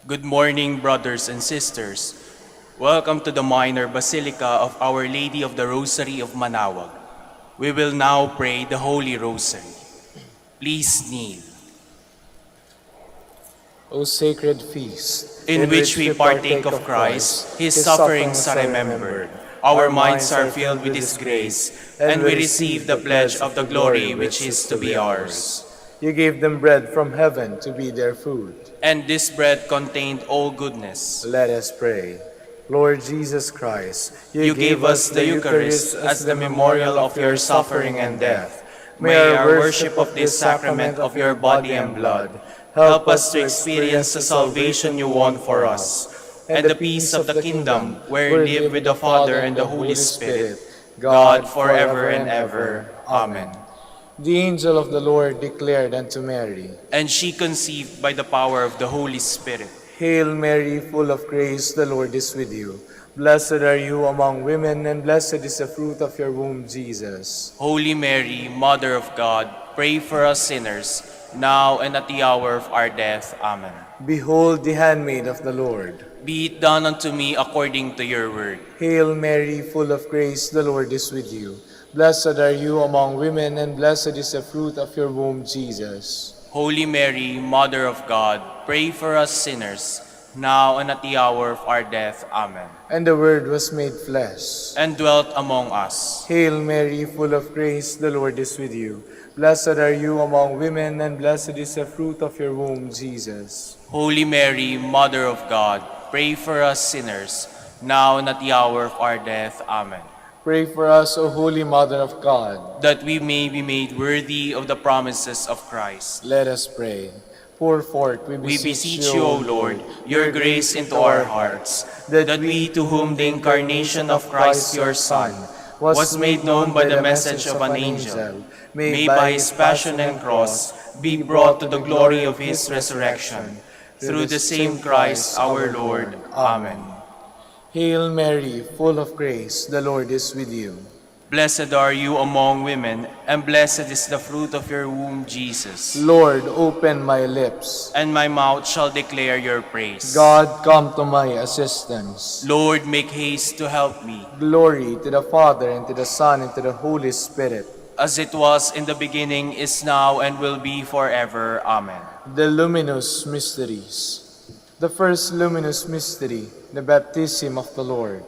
Good morning, brothers and sisters. Welcome to the Minor Basilica of Our Lady of the Rosary of Manaoag. We will now pray the Holy Rosary. Please kneel. O sacred feast, In which we partake of Christ, His sufferings are remembered. Our minds are filled with His grace, and we receive the pledge of the glory which is to be ours. You gave them bread from heaven to be their food. And this bread contained all goodness. Let us pray. Lord Jesus Christ, You gave us the Eucharist as the memorial of your suffering and death. May our worship of this sacrament of your body and blood help us to experience the salvation you won for us, and the peace of the kingdom where you live with the Father and the Holy Spirit, God forever and ever. Amen. The angel of the Lord declared unto Mary, And she conceived by the power of the Holy Spirit. Hail Mary, full of grace, the Lord is with you. Blessed are you among women, and blessed is the fruit of your womb, Jesus. Holy Mary, Mother of God, pray for us sinners, now and at the hour of our death. Amen. Behold the handmaid of the Lord. Be it done unto me according to your word. Hail Mary, full of grace, the Lord is with you. Blessed are you among women, and blessed is the fruit of your womb, Jesus. Holy Mary, Mother of God, pray for us sinners, now and at the hour of our death. Amen. And the Word was made flesh, And dwelt among us. Hail Mary, full of grace, the Lord is with you. Blessed are you among women, and blessed is the fruit of your womb, Jesus. Holy Mary, Mother of God, pray for us sinners, now and at the hour of our death. Amen. Pray for us, O Holy Mother of God, that we may be made worthy of the promises of Christ. Let us pray. Pour forth, we We beseech beseech you, O Lord, your grace into our hearts, that we, to whom the incarnation of Christ your Son was made known by the message of an angel, may by his passion and cross be brought to the glory of his resurrection. Through the same Christ our Lord. Amen. Hail Mary, full of grace, the Lord is with you. Blessed are you among women, and blessed is the fruit of your womb, Jesus. Lord, open my lips. And my mouth shall declare your praise. God, come to my assistance. Lord, make haste to help me. Glory to the Father, and to the Son, and to the Holy Spirit. As it was in the beginning, is now, and will be forever. Amen. The luminous mysteries. The first luminous mystery, the baptism of the Lord.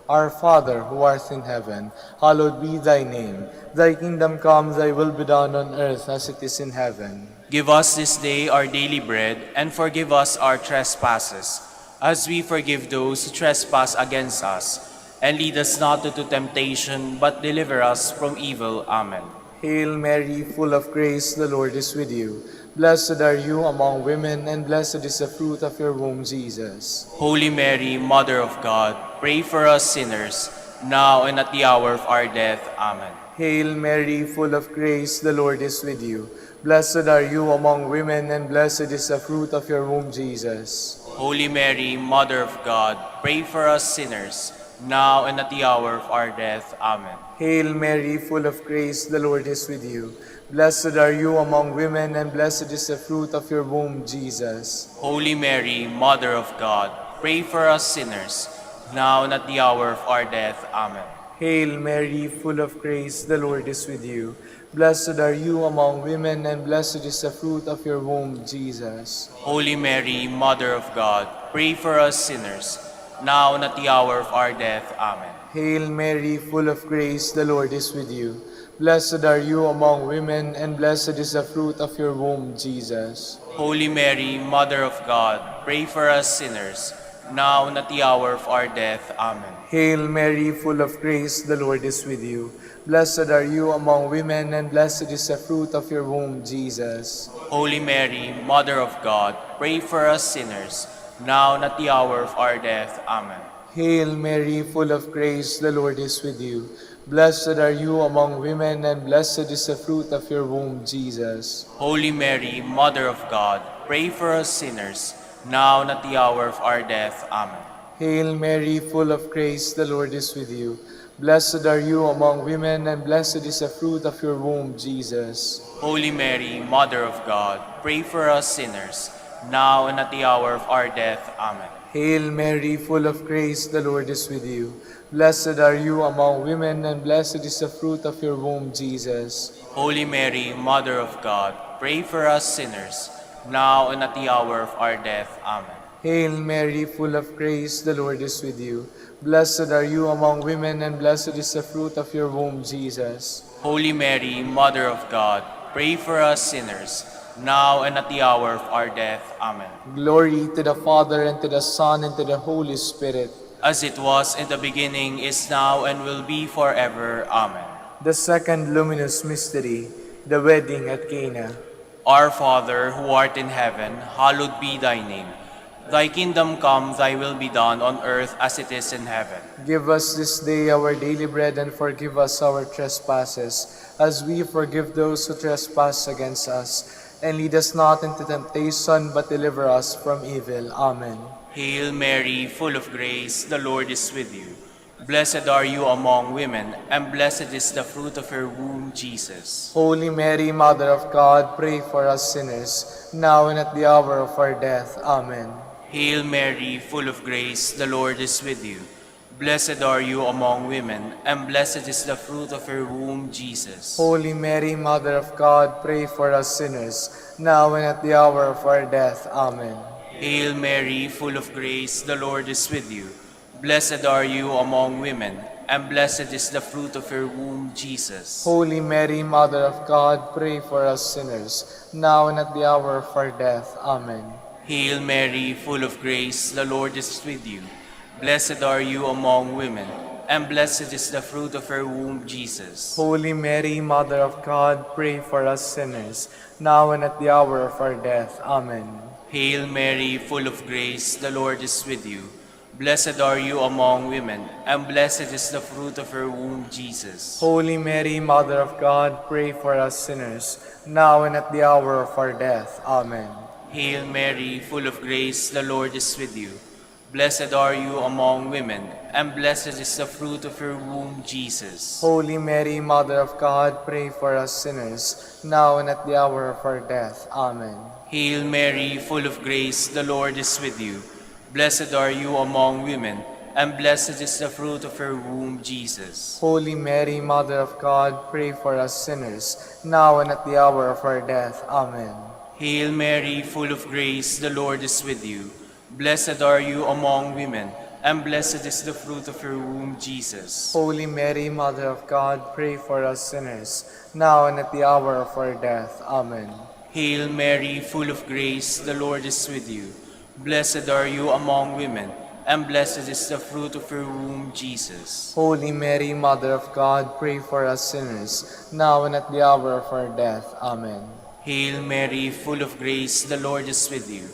Our Father, who art in heaven, hallowed be thy name. Thy kingdom come, thy will be done on earth as it is in heaven. Give us this day our daily bread, and forgive us our trespasses, as we forgive those who trespass against us. And lead us not into temptation, but deliver us from evil. Amen. Hail Mary, full of grace, the Lord is with you. Blessed are you among women, and blessed is the fruit of your womb, Jesus. Holy Mary, Mother of God, pray for us sinners, now and at the hour of our death. Amen. Hail Mary, full of grace, the Lord is with you. Blessed are you among women, and blessed is the fruit of your womb, Jesus. Holy Mary, Mother of God, pray for us sinners, now and at the hour of our death. Amen. Hail Mary, full of grace, the Lord is with you. Blessed are you among women, and blessed is the fruit of your womb, Jesus. Holy Mary, Mother of God, pray for us sinners, now and at the hour of our death. Amen. Hail Mary, full of grace, the Lord is with you. Blessed are you among women, and blessed is the fruit of your womb, Jesus. Holy Mary, Mother of God, pray for us sinners, now and at the hour of our death. Amen. Hail Mary, full of grace, the Lord is with you. Blessed are you among women, and blessed is the fruit of your womb, Jesus. Holy Mary, Mother of God, pray for us sinners, now and at the hour of our death. Amen. Hail Mary, full of grace, the Lord is with you. Blessed are you among women, and blessed is the fruit of your womb, Jesus. Holy Mary, Mother of God, pray for us sinners, now and at the hour of our death. Amen. Hail Mary, full of grace, the Lord is with you. Blessed are you among women, and blessed is the fruit of your womb, Jesus. Holy Mary, Mother of God, pray for us sinners, now and at the hour of our death. Amen. Hail Mary, full of grace, the Lord is with you. Blessed are you among women, and blessed is the fruit of your womb, Jesus. Holy Mary, Mother of God, pray for us sinners, now and at the hour of our death. Amen. Hail Mary, full of grace, the Lord is with you. Blessed are you among women, and blessed is the fruit of your womb, Jesus. Holy Mary, Mother of God, pray for us sinners, now and at the hour of our death. Amen. Hail Mary, full of grace, the Lord is with you. Blessed are you among women, and blessed is the fruit of your womb, Jesus. Holy Mary, Mother of God, pray for us sinners, now and at the hour of our death. Amen. Glory to the Father, and to the Son, and to the Holy Spirit. As it was in the beginning, is now, and will be forever. Amen. The second luminous mystery, the wedding at Cana. Our Father, who art in heaven, hallowed be thy name. Thy kingdom come, thy will be done on earth as it is in heaven. Give us this day our daily bread, and forgive us our trespasses, as we forgive those who trespass against us. And lead us not into temptation, but deliver us from evil. Amen. Hail Mary, full of grace, the Lord is with you. Blessed are you among women, and blessed is the fruit of your womb, Jesus. Holy Mary, Mother of God, pray for us sinners, now and at the hour of our death. Amen. Hail Mary, full of grace, the Lord is with you. Blessed are you among women, and blessed is the fruit of your womb, Jesus. Holy Mary, Mother of God, pray for us sinners, now and at the hour of our death. Amen. Hail Mary, full of grace, the Lord is with you. Blessed are you among women, and blessed is the fruit of your womb, Jesus. Holy Mary, Mother of God, pray for us sinners, now and at the hour of our death. Amen. Hail Mary, full of grace, the Lord is with you. Blessed are you among women, and blessed is the fruit of your womb, Jesus. Holy Mary, Mother of God, pray for us sinners, now and at the hour of our death. Amen. Hail Mary, full of grace, the Lord is with you. Blessed are you among women, and blessed is the fruit of your womb, Jesus. Holy Mary, Mother of God, pray for us sinners, now and at the hour of our death. Amen. Hail Mary, full of grace, the Lord is with you. Blessed are you among women, and blessed is the fruit of your womb, Jesus. Holy Mary, Mother of God, pray for us sinners, now and at the hour of our death. Amen. Hail Mary, full of grace, the Lord is with you. Blessed are you among women, and blessed is the fruit of your womb, Jesus. Holy Mary, Mother of God, pray for us sinners, now and at the hour of our death. Amen. Hail Mary, full of grace, the Lord is with you. Blessed are you among women, and blessed is the fruit of your womb, Jesus. Holy Mary, Mother of God, pray for us sinners, now and at the hour of our death. Amen. Hail Mary, full of grace, the Lord is with you. Blessed are you among women, and blessed is the fruit of your womb, Jesus. Holy Mary, Mother of God, pray for us sinners, now and at the hour of our death. Amen. Hail Mary, full of grace, the Lord is with you.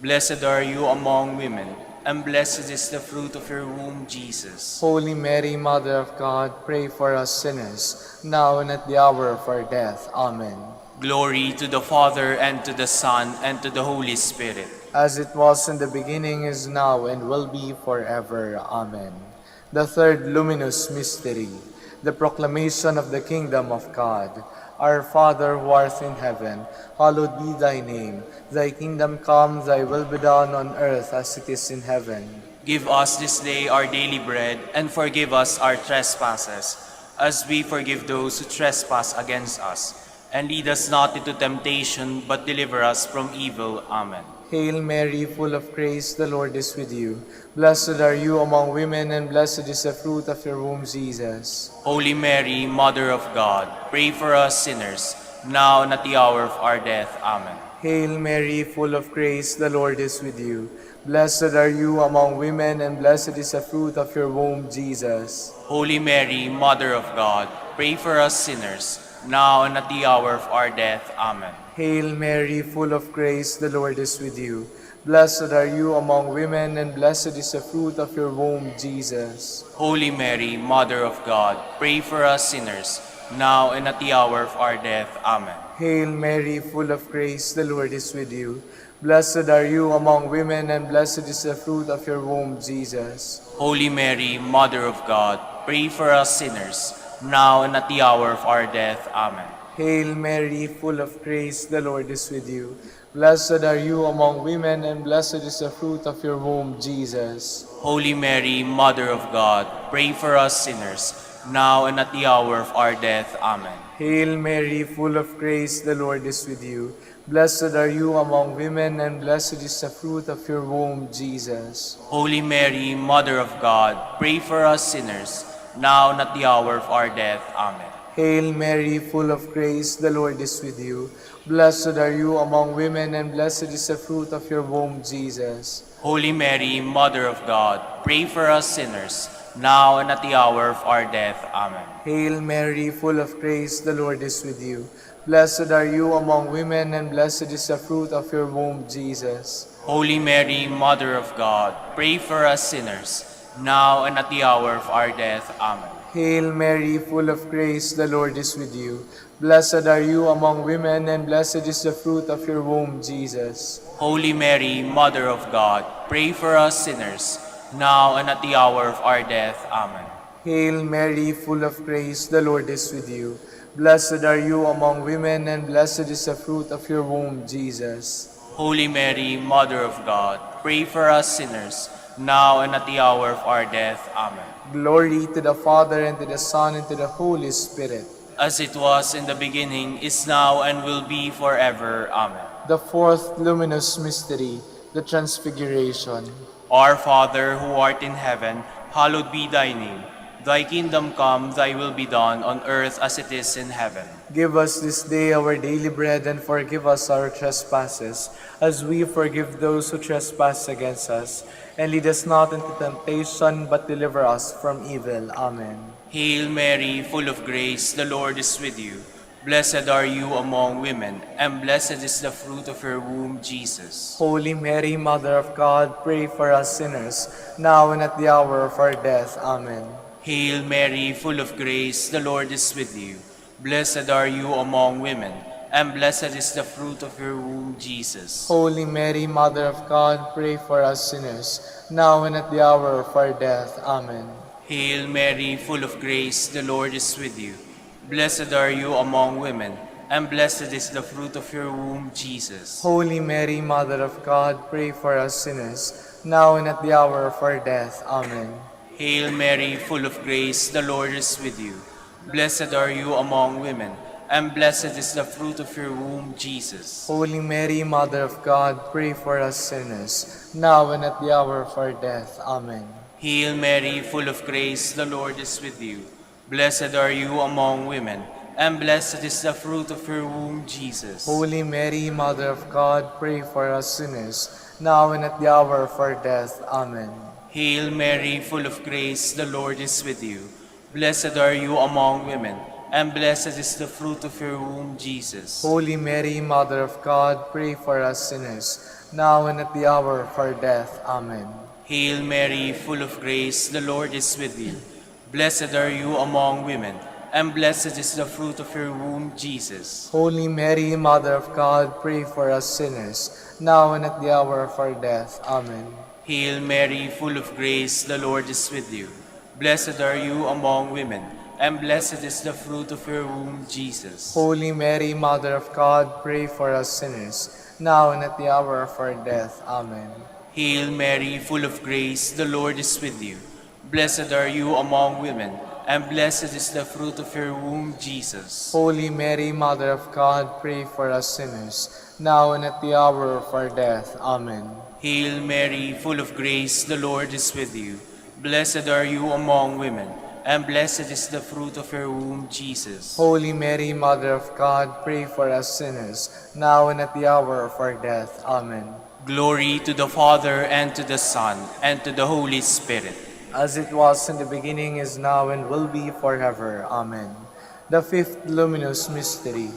Blessed are you among women, and blessed is the fruit of your womb, Jesus. Holy Mary, Mother of God, pray for us sinners, now and at the hour of our death. Amen. Glory to the Father, and to the Son, and to the Holy Spirit. As it was in the beginning, is now, and will be forever. Amen. The third luminous mystery, the proclamation of the kingdom of God. Our Father who art in heaven, hallowed be thy name. Thy kingdom come, thy will be done on earth as it is in heaven. Give us this day our daily bread, and forgive us our trespasses, as we forgive those who trespass against us. And lead us not into temptation, but deliver us from evil. Amen. Hail Mary, full of grace, the Lord is with you. Blessed are you among women, and blessed is the fruit of your womb, Jesus. Holy Mary, Mother of God, pray for us sinners, now and at the hour of our death. Amen. Hail Mary, full of grace, the Lord is with you. Blessed are you among women, and blessed is the fruit of your womb, Jesus. Holy Mary, Mother of God, pray for us sinners, now and at the hour of our death. Amen. Hail Mary, full of grace, the Lord is with you. Blessed are you among women, and blessed is the fruit of your womb, Jesus. Holy Mary, Mother of God, pray for us sinners, now and at the hour of our death. Amen. Hail Mary, full of grace, the Lord is with you. Blessed are you among women, and blessed is the fruit of your womb, Jesus. Holy Mary, Mother of God, pray for us sinners, now and at the hour of our death. Amen. Hail Mary, full of grace, the Lord is with you. Blessed are you among women, and blessed is the fruit of your womb, Jesus. Holy Mary, Mother of God, pray for us sinners, now and at the hour of our death. Amen. Hail Mary, full of grace, the Lord is with you. Blessed are you among women, and blessed is the fruit of your womb, Jesus. Holy Mary, Mother of God, pray for us sinners, now and at the hour of our death. Amen. Hail Mary, full of grace, the Lord is with you. Blessed are you among women, and blessed is the fruit of your womb, Jesus. Holy Mary, Mother of God, pray for us sinners, now and at the hour of our death. Amen. Hail Mary, full of grace, the Lord is with you. Blessed are you among women, and blessed is the fruit of your womb, Jesus. Holy Mary, Mother of God, pray for us sinners, now and at the hour of our death. Amen. Hail Mary, full of grace, the Lord is with you. Blessed are you among women, and blessed is the fruit of your womb, Jesus. Holy Mary, Mother of God, pray for us sinners, now and at the hour of our death. Amen. Hail Mary, full of grace, the Lord is with you. Blessed are you among women, and blessed is the fruit of your womb, Jesus. Holy Mary, Mother of God, pray for us sinners, now and at the hour of our death. Amen. Glory to the Father, and to the Son, and to the Holy Spirit. As it was in the beginning, is now, and will be forever. Amen. The fourth luminous mystery, the Transfiguration. Our Father, who art in heaven, hallowed be thy name. Thy kingdom come, thy will be done, on earth as it is in heaven. Give us this day our daily bread, and forgive us our trespasses, as we forgive those who trespass against us. And lead us not into temptation, but deliver us from evil. Amen. Hail Mary, full of grace, the Lord is with you. Blessed are you among women, and blessed is the fruit of your womb, Jesus. Holy Mary, Mother of God, pray for us sinners, now and at the hour of our death. Amen. Hail Mary, full of grace, the Lord is with you. Blessed are you among women, and blessed is the fruit of your womb, Jesus. Holy Mary, Mother of God, pray for us sinners, now and at the hour of our death. Amen. Hail Mary, full of grace, the Lord is with you. Blessed are you among women, and blessed is the fruit of your womb, Jesus. Holy Mary, Mother of God, pray for us sinners, now and at the hour of our death. Amen. Hail Mary, full of grace, the Lord is with you. Blessed are you among women, and blessed is the fruit of your womb, Jesus. Holy Mary, Mother of God, pray for us sinners, now and at the hour of our death. Amen. Hail Mary, full of grace, the Lord is with you. Blessed are you among women, and blessed is the fruit of your womb, Jesus. Holy Mary, Mother of God, pray for us sinners, now and at the hour of our death. Amen. Hail Mary, full of grace, the Lord is with you. Blessed are you among women, and blessed is the fruit of your womb, Jesus. Holy Mary, Mother of God, pray for us sinners, now and at the hour of our death. Amen. Hail Mary, full of grace, the Lord is with you. Blessed are you among women, and blessed is the fruit of your womb, Jesus. Holy Mary, Mother of God, pray for us sinners, now and at the hour of our death. Amen. Hail Mary, full of grace, the Lord is with you. Blessed are you among women, and blessed is the fruit of your womb, Jesus. Holy Mary, Mother of God, pray for us sinners, now and at the hour of our death. Amen. Hail Mary, full of grace, the Lord is with you. Blessed are you among women, and blessed is the fruit of your womb, Jesus. Holy Mary, Mother of God, pray for us sinners, now and at the hour of our death. Amen. Hail Mary, full of grace, the Lord is with you. Blessed are you among women, and blessed is the fruit of your womb, Jesus. Holy Mary, Mother of God, pray for us sinners, now and at the hour of our death. Amen. Glory to the Father, and to the Son, and to the Holy Spirit. As it was in the beginning, is now, and will be forever. Amen. The fifth luminous mystery,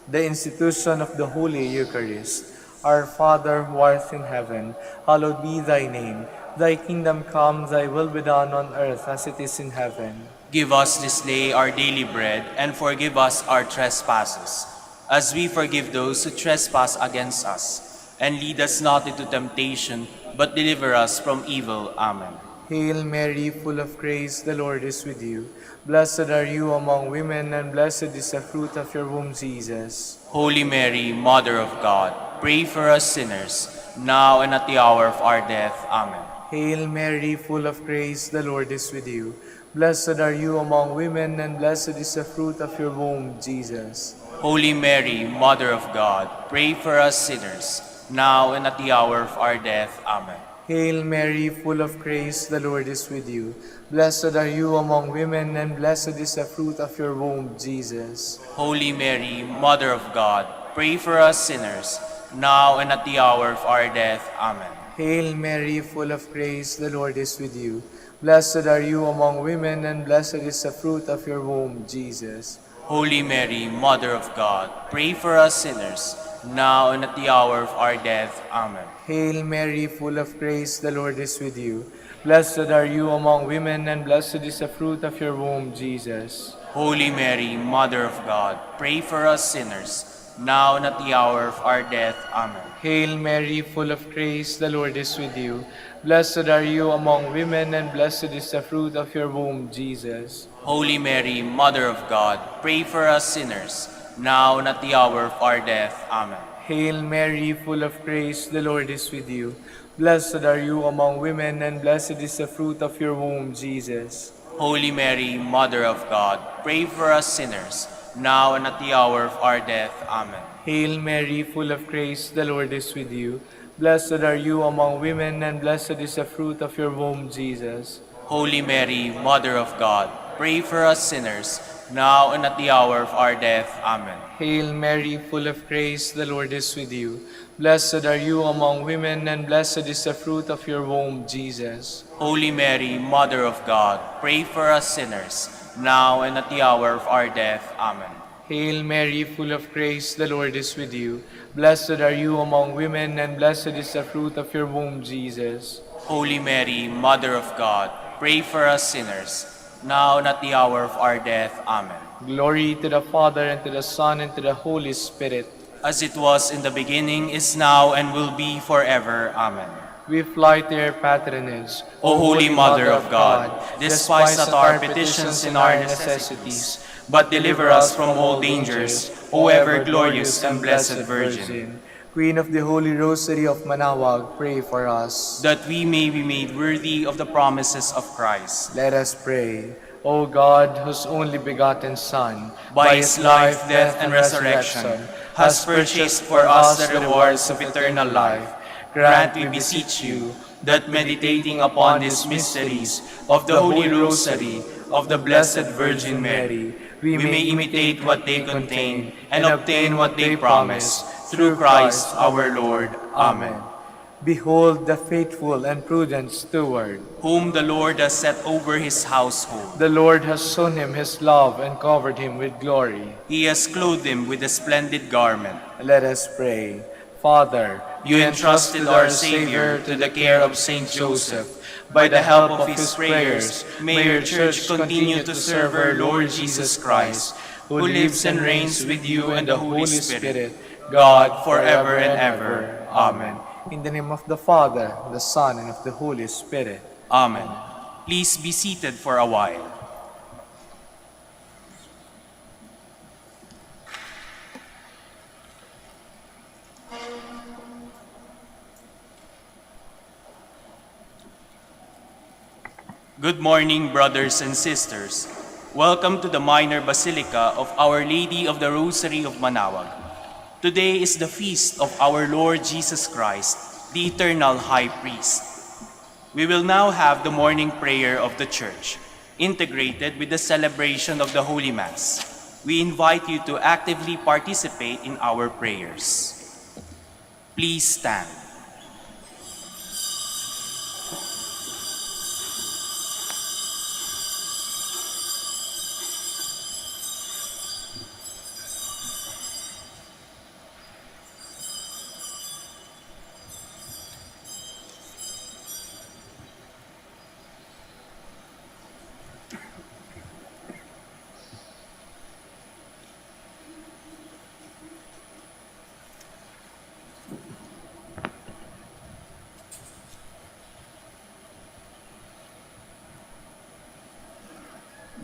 the institution of the Holy Eucharist. Our Father, who art in heaven, hallowed be thy name. Thy kingdom come, thy will be done on earth as it is in heaven. Give us this day our daily bread, and forgive us our trespasses, as we forgive those who trespass against us. And lead us not into temptation, but deliver us from evil. Amen. Hail Mary, full of grace, the Lord is with you. Blessed are you among women, and blessed is the fruit of your womb, Jesus. Holy Mary, Mother of God, pray for us sinners, now and at the hour of our death. Amen. Hail Mary, full of grace, the Lord is with you. Blessed are you among women, and blessed is the fruit of your womb, Jesus. Holy Mary, Mother of God, pray for us sinners, now and at the hour of our death. Amen. Hail Mary, full of grace, the Lord is with you. Blessed are you among women, and blessed is the fruit of your womb, Jesus. Holy Mary, Mother of God, pray for us sinners, now and at the hour of our death. Amen. Hail Mary, full of grace, the Lord is with you. Blessed are you among women, and blessed is the fruit of your womb, Jesus. Holy Mary, Mother of God, pray for us sinners, now and at the hour of our death. Amen. Hail Mary, full of grace, the Lord is with you. Blessed are you among women, and blessed is the fruit of your womb, Jesus. Holy Mary, Mother of God, pray for us sinners, now and at the hour of our death. Amen. Hail Mary, full of grace, the Lord is with you. Blessed are you among women, and blessed is the fruit of your womb, Jesus. Holy Mary, Mother of God, pray for us sinners, now and at the hour of our death. Amen. Hail Mary, full of grace, the Lord is with you. Blessed are you among women, and blessed is the fruit of your womb, Jesus. Holy Mary, Mother of God, pray for us sinners, now and at the hour of our death. Amen. Hail Mary, full of grace, the Lord is with you. Blessed are you among women, and blessed is the fruit of your womb, Jesus. Holy Mary, Mother of God, pray for us sinners, now and at the hour of our death. Amen. Hail Mary, full of grace, the Lord is with you. Blessed are you among women, and blessed is the fruit of your womb, Jesus. Holy Mary, Mother of God, pray for us sinners, now and at the hour of our death. Amen. Hail Mary, full of grace, the Lord is with you. Blessed are you among women, and blessed is the fruit of your womb, Jesus. Holy Mary, Mother of God, pray for us sinners, now and at the hour of our death. Amen. Glory to the Father, and to the Son, and to the Holy Spirit. As it was in the beginning, is now, and will be forever. Amen. We fly to your patronage, O Holy Mother of God, despise not our petitions and our necessities, but deliver us from all dangers, O ever glorious and blessed Virgin. Queen of the Holy Rosary of Manaoag, pray for us. That we may be made worthy of the promises of Christ. Let us pray. O God, whose only begotten Son, By his life, death, and resurrection, has purchased for us the rewards of eternal life, grant, we beseech you, that meditating upon these mysteries of the Holy Rosary of the Blessed Virgin Mary, we may imitate what they contain and obtain what they promise, through Christ our Lord. Amen. Behold the faithful and prudent steward. Whom the Lord has set over his household. The Lord has shown him his love and covered him with glory. He has clothed him with a splendid garment. Let us pray. Father, You entrusted our Savior to the care of Saint Joseph. By the help of his prayers, may your Church continue to serve our Lord Jesus Christ, who lives and reigns with you and the Holy Spirit, God, forever and ever. Amen. In the name of the Father, the Son, and of the Holy Spirit. Amen. Please be seated for a while. Good morning, brothers and sisters. Welcome to the Minor Basilica of Our Lady of the Rosary of Manaoag. Today is the feast of our Lord Jesus Christ, the Eternal High Priest. We will now have the morning prayer of the Church, integrated with the celebration of the Holy Mass. We invite you to actively participate in our prayers. Please stand.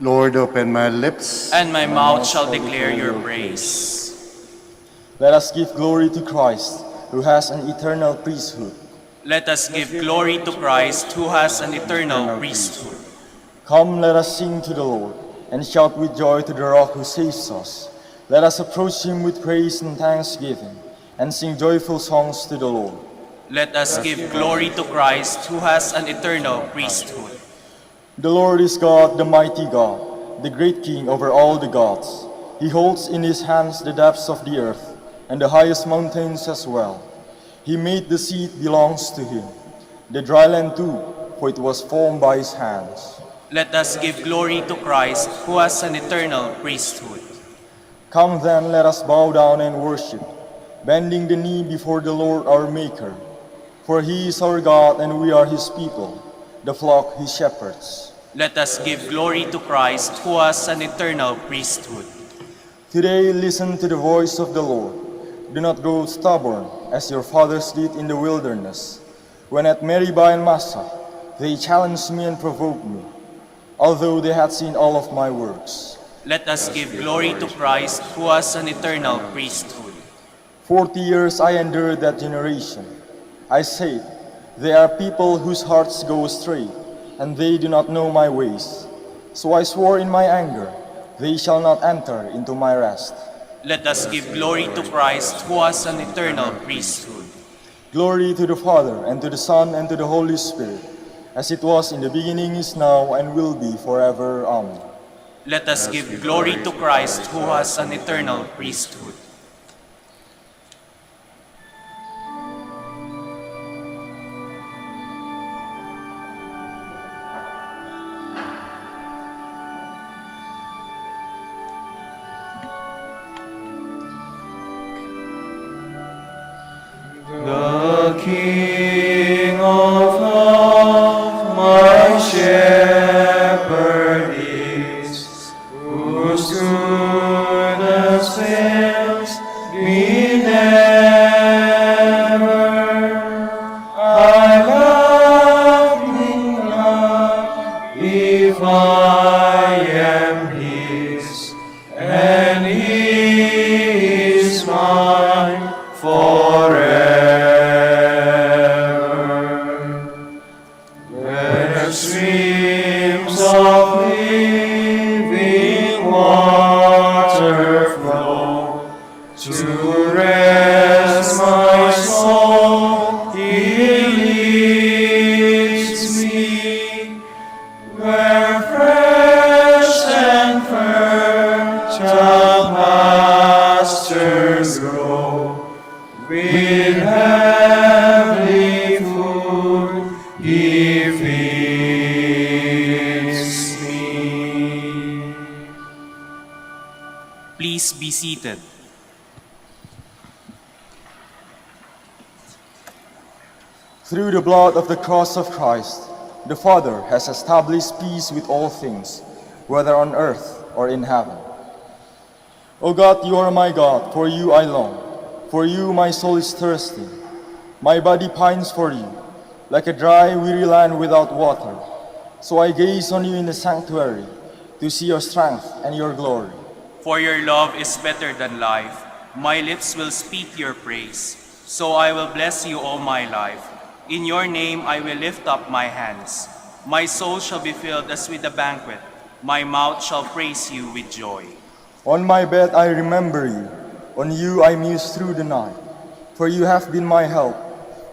Lord, open my lips, And my mouth shall declare your praise. Let us give glory to Christ. who has an eternal priesthood. Let us give glory to Christ, who has an eternal priesthood. Come, let us sing to the Lord, and shout with joy to the rock who saves us. Let us approach him with praise and thanksgiving, and sing joyful songs to the Lord. Let us give glory to Christ, who has an eternal priesthood. The Lord is God, the mighty God, the great King over all the gods. He holds in his hands the depths of the earth, and the highest mountains as well. He made the sea, it belongs to him, the dry land too, for it was formed by his hands. Let us give glory to Christ, who has an eternal priesthood. Come then, let us bow down and worship, bending the knee before the Lord our Maker. For he is our God, and we are his people, the flock he shepherds. Let us give glory to Christ, who has an eternal priesthood. Today listen to the voice of the Lord. Do not grow stubborn, as your fathers did in the wilderness, when at Meribah and Massah they challenged me and provoked me, although they had seen all of my works. Let us give glory to Christ, who has an eternal priesthood. 40 years I endured that generation. I said, they are people whose hearts go astray, and they do not know my ways. So I swore in my anger, they shall not enter into my rest. Let us give glory to Christ, who has an eternal priesthood. Glory to the Father, and to the Son, and to the Holy Spirit, as it was in the beginning, is now, and will be forever. Amen. Let us give glory to Christ, who has an eternal priesthood. The King of love, my shepherd is, whose goodness fails me never. I love him not if I am his, and he is mine forever. Where streams of living water flow to rest my soul, he leads me. Where fresh and fertile pastures grow, with heavenly food he feeds me. Please be seated. Through the blood of the cross of Christ, the Father has established peace with all things, whether on earth or in heaven. O God, you are my God, for you I long. For you my soul is thirsty. My body pines for you, like a dry, weary land without water. So I gaze on you in the sanctuary, to see your strength and your glory. For your love is better than life. My lips will speak your praise. So I will bless you all my life. In your name I will lift up my hands. My soul shall be filled as with a banquet. My mouth shall praise you with joy. On my bed I remember you. On you I muse through the night. For you have been my help.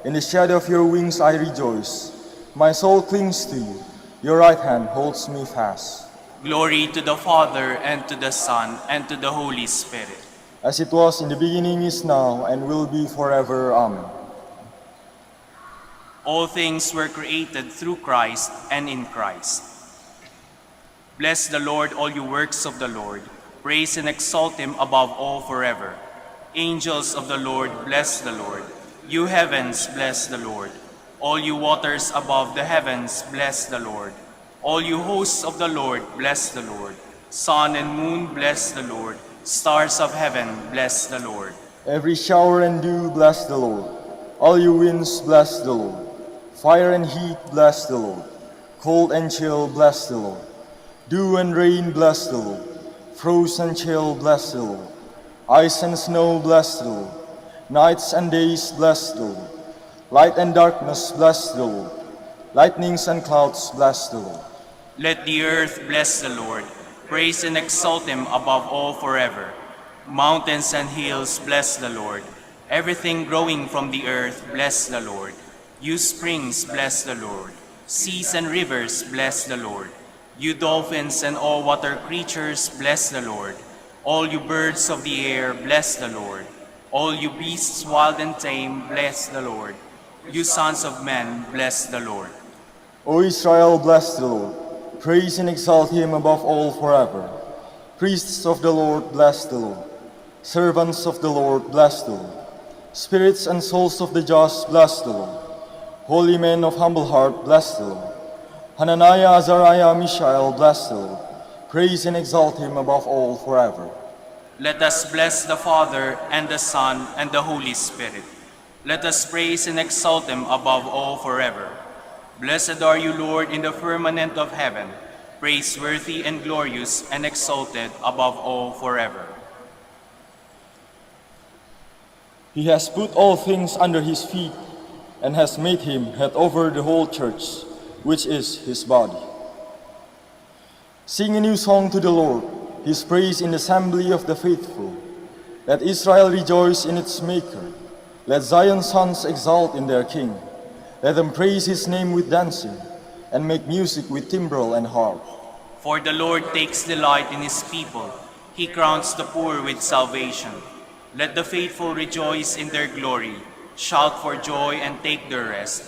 In the shadow of your wings I rejoice. My soul clings to you. Your right hand holds me fast. Glory to the Father, and to the Son, and to the Holy Spirit. As it was in the beginning, is now, and will be forever. Amen. All things were created through Christ and in Christ. Bless the Lord, all you works of the Lord. Praise and exalt him above all forever. Angels of the Lord, bless the Lord. You heavens, bless the Lord. All you waters above the heavens, bless the Lord. All you hosts of the Lord, bless the Lord. Sun and moon, bless the Lord. Stars of heaven, bless the Lord. Every shower and dew, bless the Lord. All you winds, bless the Lord. Fire and heat, bless the Lord. Cold and chill, bless the Lord. Dew and rain, bless the Lord. Frost and chill, bless the Lord. Ice and snow, bless the Lord. Nights and days bless the Lord. Light and darkness bless the Lord. Lightnings and clouds bless the Lord. Let the earth bless the Lord. Praise and exalt him above all forever. Mountains and hills bless the Lord. Everything growing from the earth bless the Lord. You springs bless the Lord. Seas and rivers bless the Lord. You dolphins and all water creatures bless the Lord. All you birds of the air bless the Lord. All you beasts wild and tame bless the Lord. You sons of men bless the Lord. O Israel, bless the Lord. Praise and exalt him above all forever. Priests of the Lord, bless the Lord. Servants of the Lord, bless the Lord. Spirits and souls of the just, bless the Lord. Holy men of humble heart, bless the Lord. Hananiah, Azariah, Mishael, bless the Lord. Praise and exalt him above all forever. Let us bless the Father, and the Son, and the Holy Spirit. Let us praise and exalt him above all forever. Blessed are you, Lord, in the firmament of heaven, praiseworthy and glorious and exalted above all forever. He has put all things under his feet and has made him head over the whole church, which is his body. Sing a new song to the Lord, his praise in the assembly of the faithful. Let Israel rejoice in its Maker. Let Zion's sons exult in their King. Let them praise his name with dancing and make music with timbrel and harp. For the Lord takes delight in his people. He crowns the poor with salvation. Let the faithful rejoice in their glory, shout for joy and take their rest.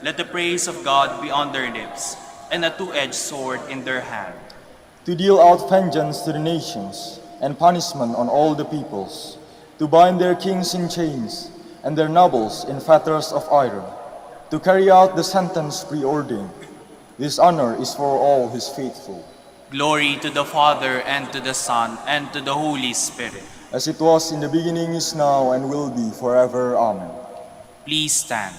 Let the praise of God be on their lips, and a two-edged sword in their hand. To deal out vengeance to the nations and punishment on all the peoples, to bind their kings in chains and their nobles in fetters of iron, to carry out the sentence preordained. This honor is for all his faithful. Glory to the Father, and to the Son, and to the Holy Spirit. As it was in the beginning, is now, and will be forever. Amen. Please stand.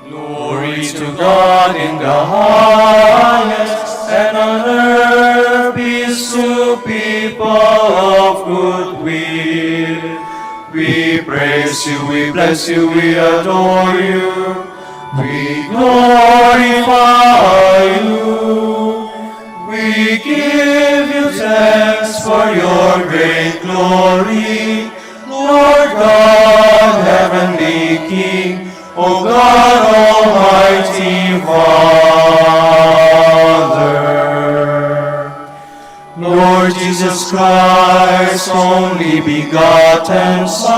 Glory to God in the highest, and on earth peace to people of good will. We praise you, we bless you, we adore you, we glorify you. We give you thanks for your great glory, Lord God, heavenly King, O God, Almighty Father. Lord Jesus Christ, only begotten Son,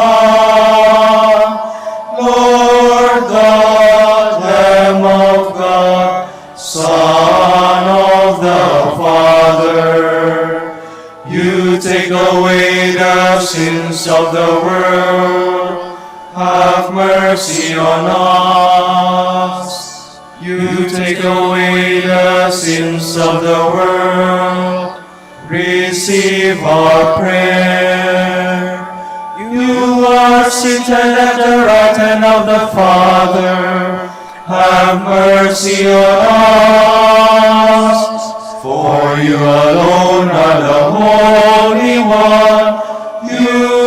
Lord God, Lamb of God, Son of the Father, you take away the sins of the world. Have mercy on us. You take away the sins of the world. Receive our prayer. You are seated at the right hand of the Father. Have mercy on us. For you alone are the Holy One. You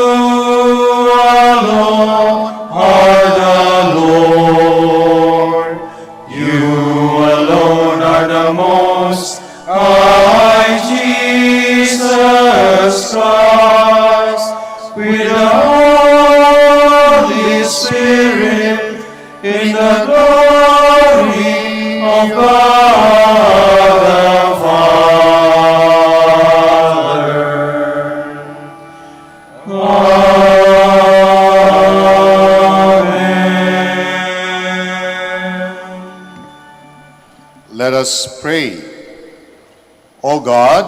alone are the Lord. You alone are the Most High Jesus Christ, with the Holy Spirit, in the glory of God the Father. Let us pray. O God,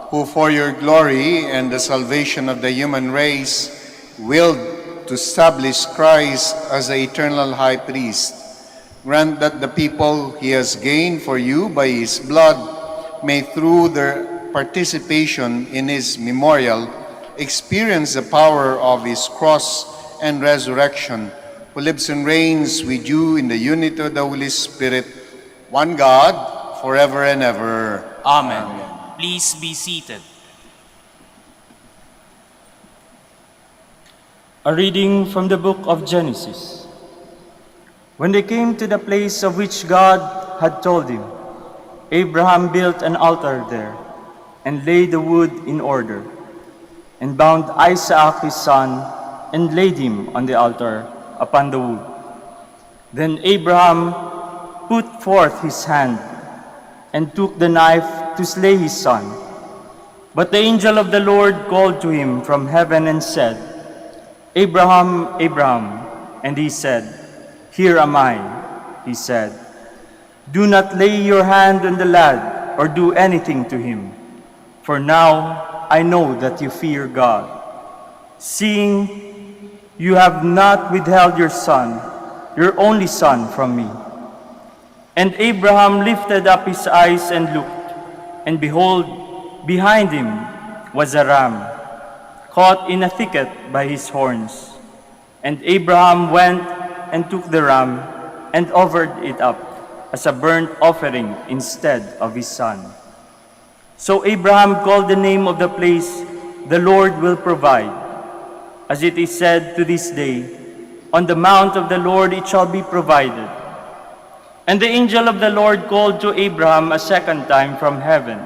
who for your glory and the salvation of the human race willed to establish Christ as the eternal high priest, grant that the people he has gained for you by his blood may, through their participation in his memorial, experience the power of his cross and resurrection, who lives and reigns with you in the unity of the Holy Spirit, one God, forever and ever. Amen. Please be seated. A reading from the book of Genesis. When they came to the place of which God had told him, Abraham built an altar there and laid the wood in order, and bound Isaac his son and laid him on the altar upon the wood. Then Abraham put forth his hand and took the knife to slay his son. But the angel of the Lord called to him from heaven and said, Abraham, Abraham. And he said, Here am I. He said, Do not lay your hand on the lad or do anything to him. For now I know that you fear God, seeing you have not withheld your son, your only son, from me. And Abraham lifted up his eyes and looked, and behold, behind him was a ram, caught in a thicket by his horns. And Abraham went and took the ram and offered it up as a burnt offering instead of his son. So Abraham called the name of the place, The Lord Will Provide. As it is said to this day, On the mount of the Lord it shall be provided. And the angel of the Lord called to Abraham a second time from heaven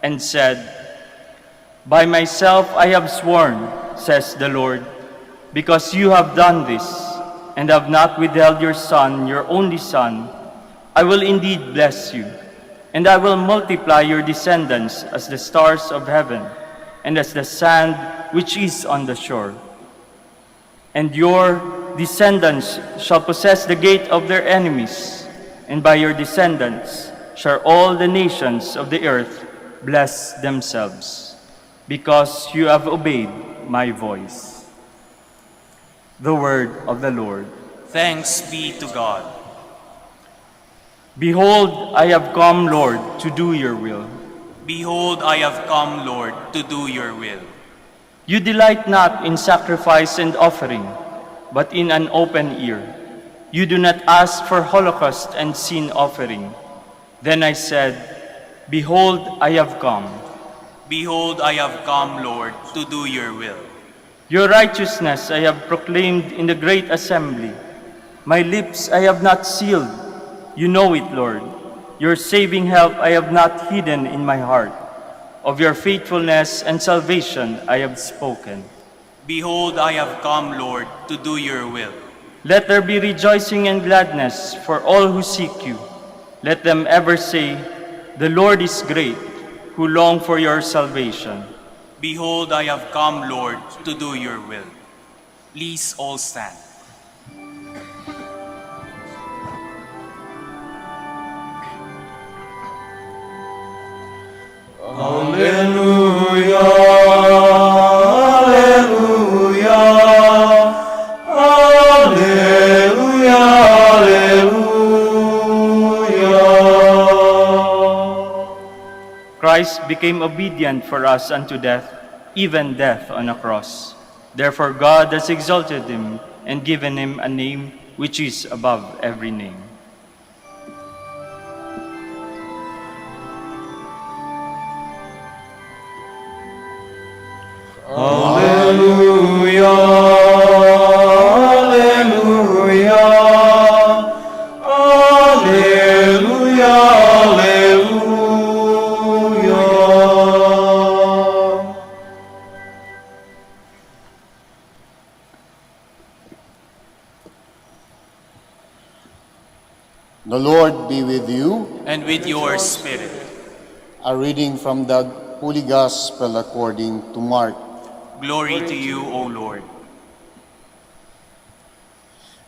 and said, By myself I have sworn, says the Lord, because you have done this and have not withheld your son, your only son, I will indeed bless you, and I will multiply your descendants as the stars of heaven and as the sand which is on the shore. And your descendants shall possess the gate of their enemies, and by your descendants shall all the nations of the earth bless themselves, because you have obeyed my voice. The word of the Lord. Thanks be to God. Behold, I have come, Lord, to do your will. Behold, I have come, Lord, to do your will. You delight not in sacrifice and offering, but in an open ear. You do not ask for holocaust and sin offering. Then I said, Behold, I have come. Behold, I have come, Lord, to do your will. Your righteousness I have proclaimed in the great assembly. My lips I have not sealed. You know it, Lord. Your saving help I have not hidden in my heart. Of your faithfulness and salvation I have spoken. Behold, I have come, Lord, to do your will. Let there be rejoicing and gladness for all who seek you. Let them ever say, The Lord is great, who long for your salvation. Behold, I have come, Lord, to do your will. Please all stand. Alleluia, alleluia, alleluia, alleluia. Christ became obedient for us unto death, even death on a cross. Therefore God has exalted him and given him a name which is above every name. Alleluia, alleluia, alleluia, alleluia. The Lord be with you. And with your spirit. A reading from the Holy Gospel according to Mark. Glory to you, O Lord.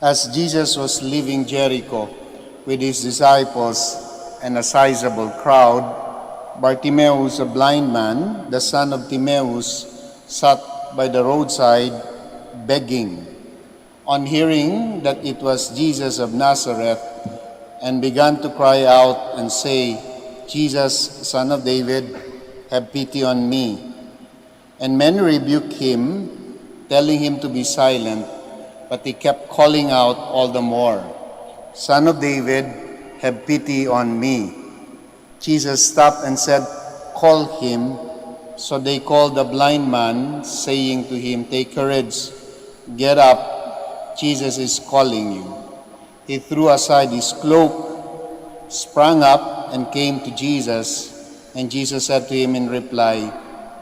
As Jesus was leaving Jericho with his disciples and a sizable crowd, Bartimaeus, a blind man, the son of Timaeus, sat by the roadside begging. On hearing that it was Jesus of Nazareth, and began to cry out and say, Jesus, Son of David, have pity on me. And men rebuked him, telling him to be silent, but he kept calling out all the more, Son of David, have pity on me. Jesus stopped and said, "Call him." So they called the blind man, saying to him, "Take courage, get up, Jesus is calling you." He threw aside his cloak, sprang up, and came to Jesus. And Jesus said to him in reply,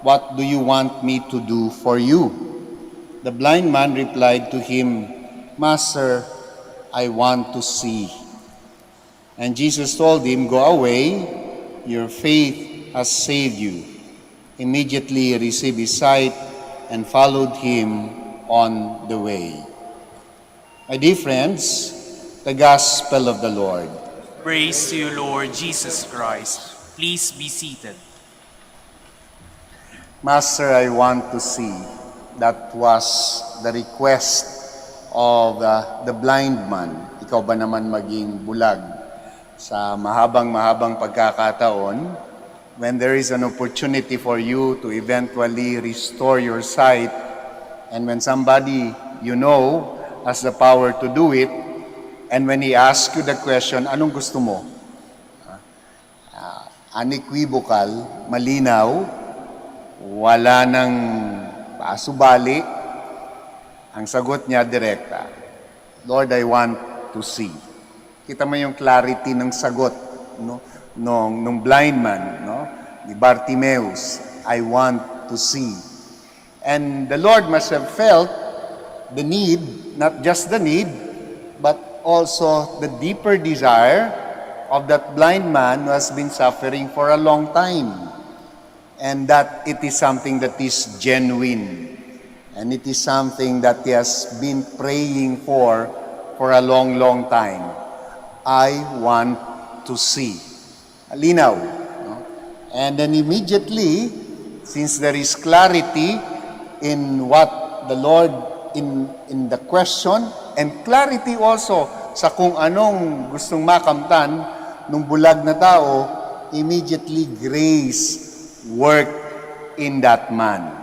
"What do you want me to do for you?" The blind man replied to him, "Master, I want to see." And Jesus told him, "Go away, your faith has saved you." Immediately he received his sight and followed him on the way. My dear friends, the Gospel of the Lord. Praise to you, Lord Jesus Christ. Please be seated. Master, I want to see. That was the request of the blind man. Ikaw ba naman maging bulag sa mahabang pagkakataon when there is an opportunity for you to eventually restore your sight, and when somebody you know has the power to do it, and when he asks you the question, anong gusto mo? Unequivocal, malinaw, wala nang pasubali, ang sagot niya direkta, "Lord, I want to see." Kita mo yung clarity ng sagot, no? Nung blind man, no? Ni Bartimaeus, "I want to see." And the Lord must have felt the need, not just the need, but also the deeper desire of that blind man who has been suffering for a long time. And that it is something that is genuine. And it is something that he has been praying for a long, long time. I want to see. Linaw. No? And then immediately, since there is clarity in what the Lord, in the question, and clarity also sa kung anong gustong makamtan nung bulag na tao, immediately grace worked in that man.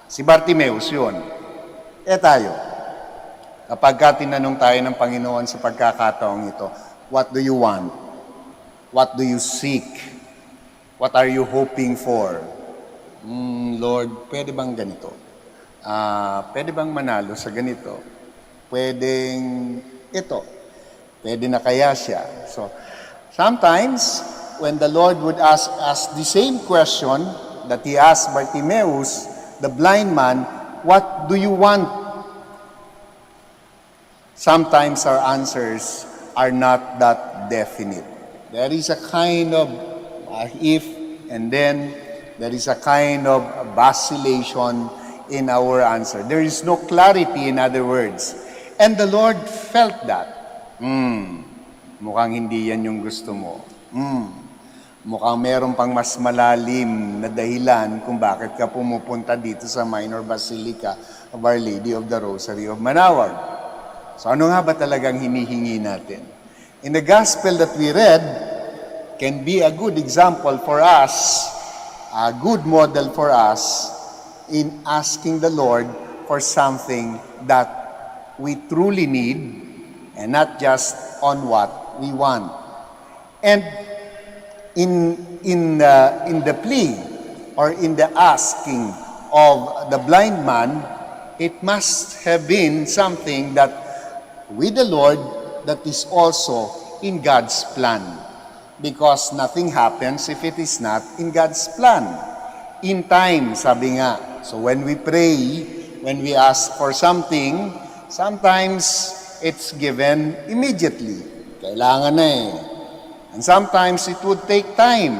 Si Bartimaeus yun. Tayo, kapag ka tinanong tayo ng Panginoon sa pagkakataong ito, what do you want? What do you seek? What are you hoping for? Lord, pwede bang ganito? Pwede bang manalo sa ganito? Pwedeng ito. Pwede na kaya siya? So, sometimes, when the Lord would ask us the same question that He asked Bartimaeus, the blind man, what do you want? Sometimes our answers are not that definite. There is a kind of if, and then there is a kind of vacillation in our answer. There is no clarity, in other words. And the Lord felt that. Mukhang hindi yan yung gusto mo. Mukhang meron pang mas malalim na dahilan kung bakit ka pumupunta dito sa Minor Basilica of Our Lady of the Rosary of Manaoag. So ano nga ba talagang hinihingi natin? In the Gospel that we read, can be a good example for us, a good model for us in asking the Lord for something that we truly need and not just on what we want. And in the plea or in the asking of the blind man, it must have been something that with the Lord that is also in God's plan. Because nothing happens if it is not in God's plan. In time, sabi nga. So when we pray, when we ask for something, sometimes it's given immediately. Kailangan na eh. And sometimes it would take time.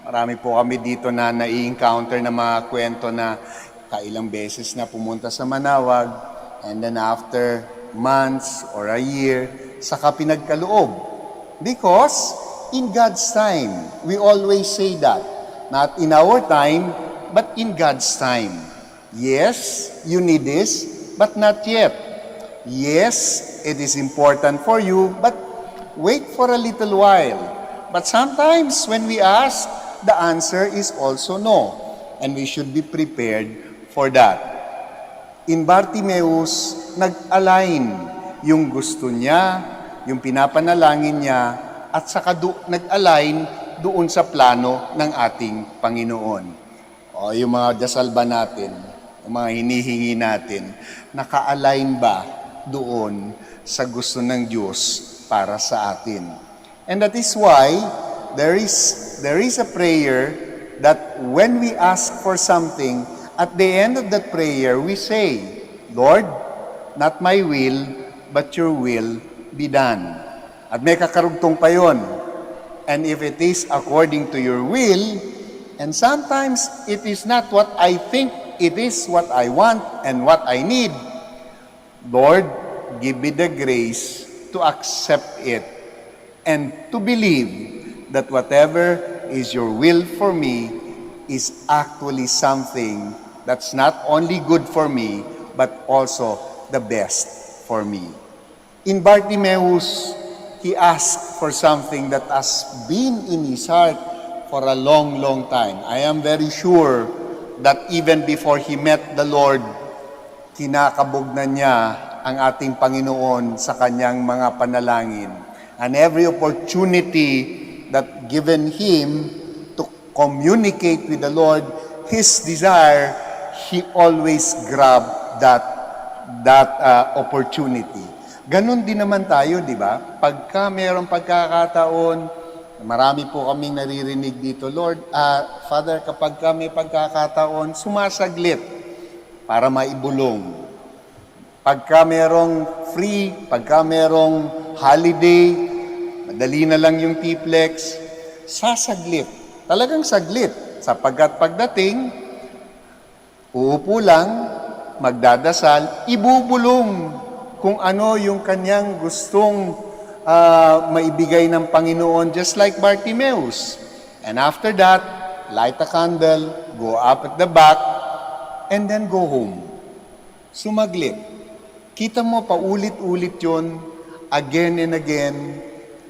Marami po kami dito na nai-encounter na mga kwento na kailang beses na pumunta sa Manaoag, and then after months or a year, saka pinagkaloob. Because in God's time, we always say that. Not in our time, but in God's time. Yes, you need this, but not yet. Yes, it is important for you, but wait for a little while. But sometimes when we ask, the answer is also no. And we should be prepared for that. In Bartimaeus, nag-align yung gusto niya, yung pinapanalangin niya, at saka nag-align doon sa plano ng ating Panginoon. O yung mga dasal ba natin, yung mga hinihingi natin, naka-align ba doon sa gusto ng Diyos para sa atin? And that is why there is a prayer that when we ask for something, at the end of that prayer, we say, Lord, not my will, but your will be done. At may kakarugtong pa yun. And if it is according to your will, and sometimes it is not what I think, it is what I want and what I need, Lord, give me the grace to accept it and to believe that whatever is your will for me is actually something that's not only good for me, but also the best for me. In Bartimaeus, he asked for something that has been in his heart for a long, long time. I am very sure that even before he met the Lord, kinakabog na niya ang ating Panginoon sa kanyang mga panalangin. And every opportunity that given him to communicate with the Lord, his desire, he always grabbed that opportunity. Ganon din naman tayo, di ba? Pagka mayroong pagkakataon, marami po kaming naririnig dito, Lord, Father, kapag may pagkakataon, sumasaglit para maibulong. Pagka mayroong free, pagka mayroong holiday, madali na lang yung T-Flex, sasaglit. Talagang saglit. Sapagkat pagdating, uupo lang, magdadasal, ibubulong kung ano yung kanyang gustong maibigay ng Panginoon, just like Bartimaeus. And after that, light a candle, go up at the back, and then go home. Sumaglit. Kita mo, paulit-ulit yun, again and again,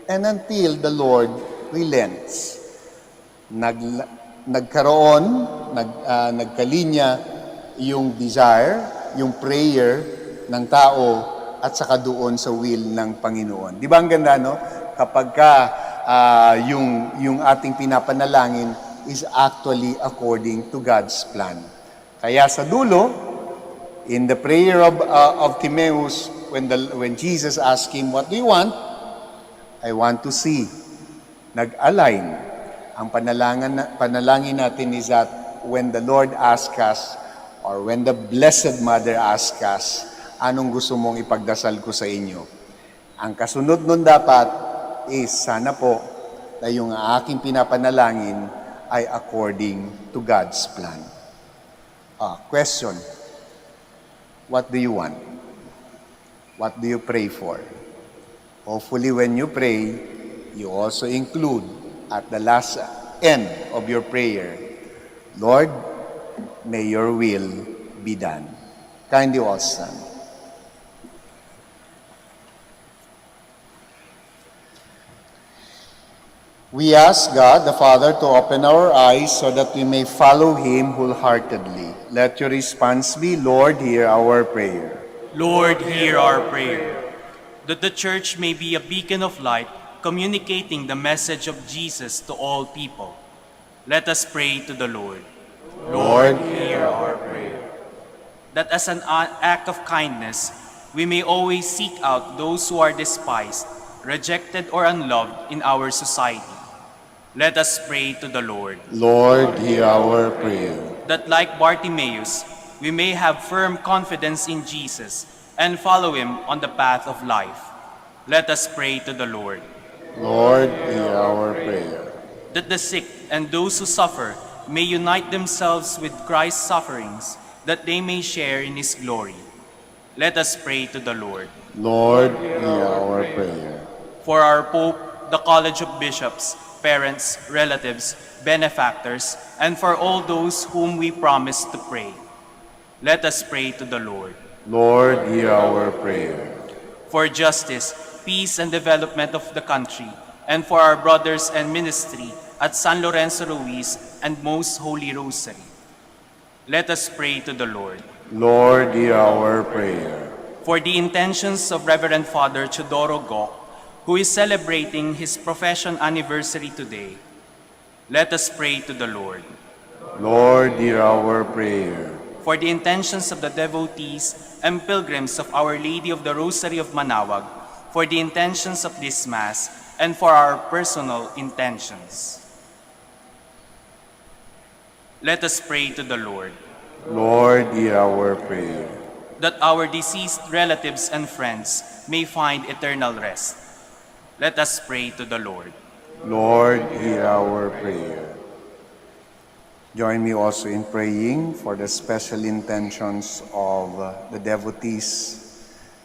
and until the Lord relents. Nagkalinya yung desire, yung prayer ng tao, at saka doon sa will ng Panginoon. Di ba ang ganda, no? Kapag yung ating pinapanalangin is actually according to God's plan. Kaya sa dulo, in the prayer of Timaeus, when Jesus asked him, what do you want? I want to see. Nag-align. Ang panalangin natin is that when the Lord asks us, or when the Blessed Mother asks us, anong gusto mong ipagdasal ko sa inyo? Ang kasunod nun dapat is sana po na yung aking pinapanalangin ay according to God's plan. Question. What do you want? What do you pray for? Hopefully when you pray, you also include at the last end of your prayer, Lord, may your will be done. Kindly all stand. We ask God the Father to open our eyes so that we may follow Him wholeheartedly. Let your response be, Lord, hear our prayer. Lord, hear our prayer. That the Church may be a beacon of light, communicating the message of Jesus to all people. Let us pray to the Lord. Lord, hear our prayer. That as an act of kindness, we may always seek out those who are despised, rejected, or unloved in our society. Let us pray to the Lord. Lord, hear our prayer. That like Bartimaeus, we may have firm confidence in Jesus and follow Him on the path of life. Let us pray to the Lord. Lord, hear our prayer. That the sick and those who suffer may unite themselves with Christ's sufferings, that they may share in His glory. Let us pray to the Lord. Lord, hear our prayer. For our Pope, the College of Bishops, parents, relatives, benefactors, and for all those whom we promise to pray, let us pray to the Lord. Lord, hear our prayer. For justice, peace, and development of the country, and for our brothers and ministry at San Lorenzo Ruiz and Most Holy Rosary, let us pray to the Lord. Lord, hear our prayer. For the intentions of Reverend Father Chodoro Gok, who is celebrating his profession anniversary today, Let us pray to the Lord. Lord, hear our prayer. For the intentions of the devotees and pilgrims of Our Lady of the Rosary of Manaoag, for the intentions of this Mass, and for our personal intentions. Let us pray to the Lord. Lord, hear our prayer. That our deceased relatives and friends may find eternal rest. Let us pray to the Lord. Lord, hear our prayer. Join me also in praying for the special intentions of the devotees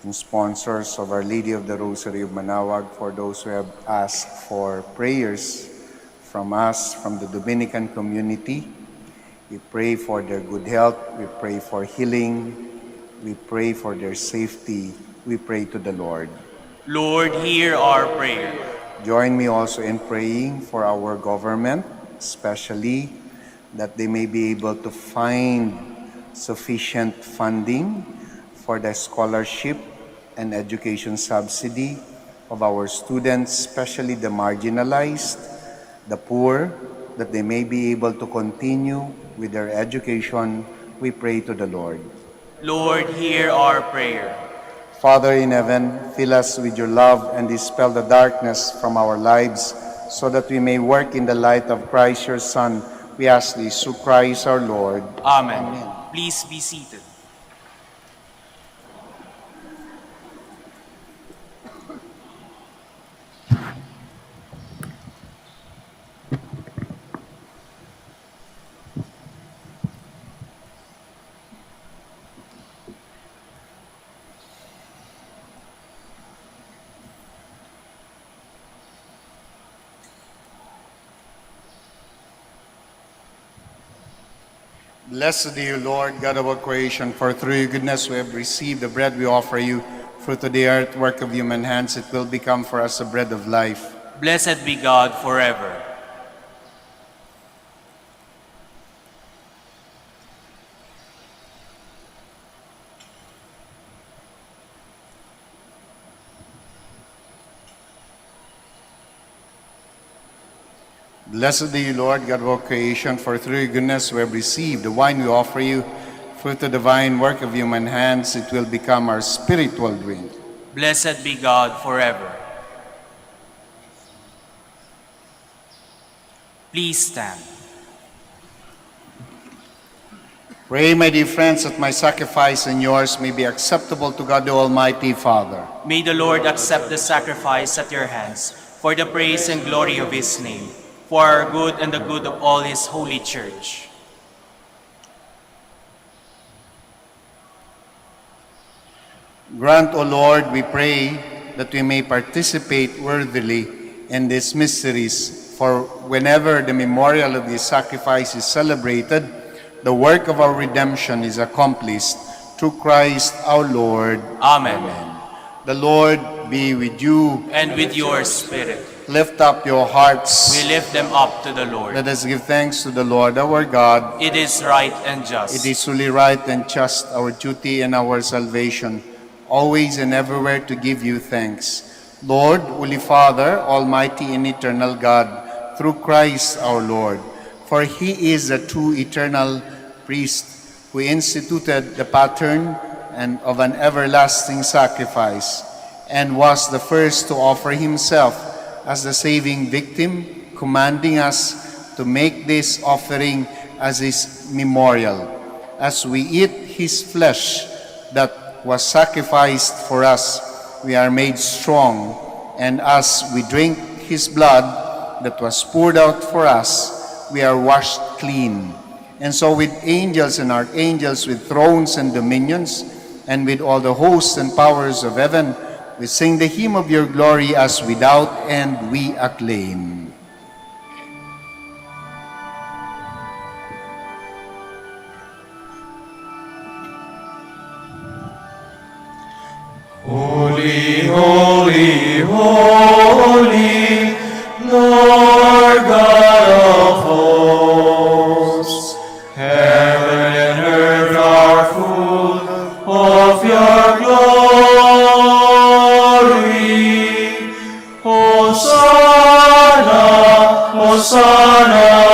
and sponsors of Our Lady of the Rosary of Manaoag, for those who have asked for prayers from us, from the Dominican community. We pray for their good health. We pray for healing. We pray for their safety. We pray to the Lord. Lord, hear our prayer. Join me also in praying for our government, especially that they may be able to find sufficient funding for the scholarship and education subsidy of our students, especially the marginalized, the poor, that they may be able to continue with their education. We pray to the Lord. Lord, hear our prayer. Father in heaven, fill us with your love and dispel the darkness from our lives, so that we may work in the light of Christ your Son. We ask this through Christ our Lord. Amen. Please be seated. Blessed are you, Lord, God of all creation, for through your goodness we have received the bread we offer you. Fruit of the earth, work of human hands, it will become for us the bread of life. Blessed be God forever. Blessed are you, Lord, God of all creation, for through your goodness we have received the wine we offer you. Fruit of the divine work of human hands, it will become our spiritual drink. Blessed be God forever. Please stand. Pray, my dear friends, that my sacrifice and yours may be acceptable to God the Almighty Father. May the Lord accept the sacrifice at your hands for the praise and glory of his name, for our good and the good of all his holy church. Grant, O Lord, we pray, that we may participate worthily in these mysteries, for whenever the memorial of this sacrifice is celebrated, the work of our redemption is accomplished through Christ our Lord. Amen. The Lord be with you. And with your spirit. Lift up your hearts. We lift them up to the Lord. Let us give thanks to the Lord our God. It is right and just. It is truly right and just, our duty and our salvation, always and everywhere to give you thanks. Lord, Holy Father, Almighty and eternal God, through Christ our Lord, for he is the true eternal priest who instituted the pattern and of an everlasting sacrifice, and was the first to offer himself as the saving victim, commanding us to make this offering as his memorial. As we eat his flesh that was sacrificed for us, we are made strong, and as we drink his blood that was poured out for us, we are washed clean. And so with angels and archangels, with thrones and dominions, and with all the hosts and powers of heaven, we sing the hymn of your glory as without end we acclaim. Holy, holy, holy, Lord God of hosts, heaven and earth are full of your glory. Hosanna, Hosanna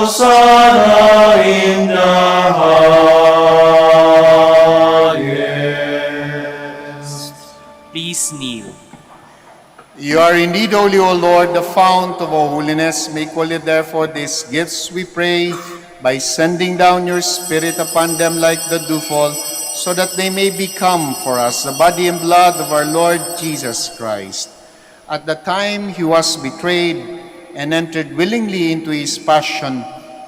Hosanna in the highest. Please kneel. You are indeed holy, O Lord, the fount of all holiness. Make holy, therefore, these gifts, we pray, by sending down your Spirit upon them like the dewfall, so that they may become for us the body and blood of our Lord Jesus Christ. At the time he was betrayed and entered willingly into his passion,